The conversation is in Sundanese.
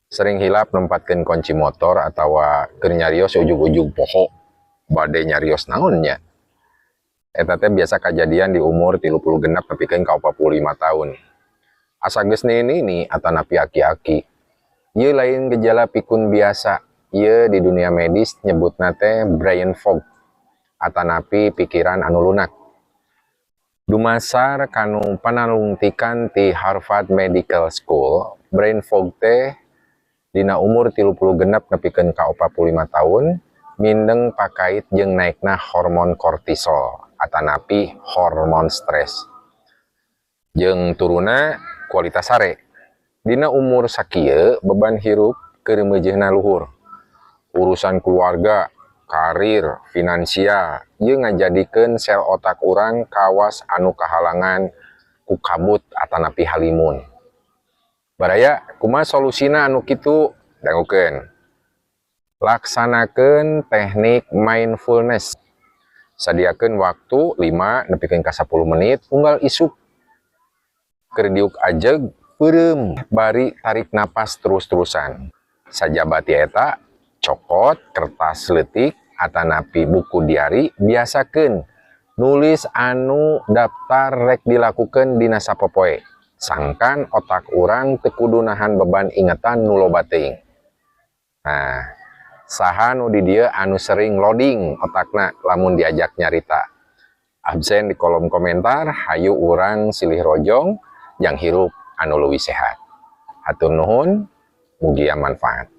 Sering hilap nempatkan kunci motor atau keur nyarios ujug-ujug poho bade nyarios naonnya. Eta teh biasa kejadian di umur 30 genap nepikeun ka 45 tahun. Asa geus nini atanapi aki-aki. Ieu lain gejala pikun biasa. Ieu di dunia medis nyebutna teh brain fog atanapi pikiran anu lunak. Dumasar kanu panalungtikan ti Harvard Medical School, brain fog teh dina umur 30 genap nepikeun ka 45 tahun mindeng pakait jeung naikna hormon kortisol atanapi hormon stres. Jeung turuna kualitas sare. Dina umur sakieu beban hirup keur meujeuhna luhur. Urusan keluarga, karir, finansial, ieu ngajadikeun sel otak urang kawas anu kahalangan ku kabut atanapi halimun. Baraya, kumaha solusina anu kitu? Dangukeun. Laksanakeun teknik mindfulness. Sadiakeun waktu 5 nepikeun ka 10 menit unggal isuk. Keur diuk ajeg, peureum, bari tarik napas terus-terusan. Sajaba ti eta, cokot kertas leutik atanapi buku diari biasakeun nulis anu daftar rek dilakukeun dina sapopoe. Sangkan otak urang teu kudu nahan beban ingatan nu loba teuing. Nah, saha nu di dieu anu sering loading otakna lamun diajak nyarita? Absen di kolom komentar, hayu urang silih rojong yang hirup anu leuwih sehat. Hatur nuhun, mugia manfaat.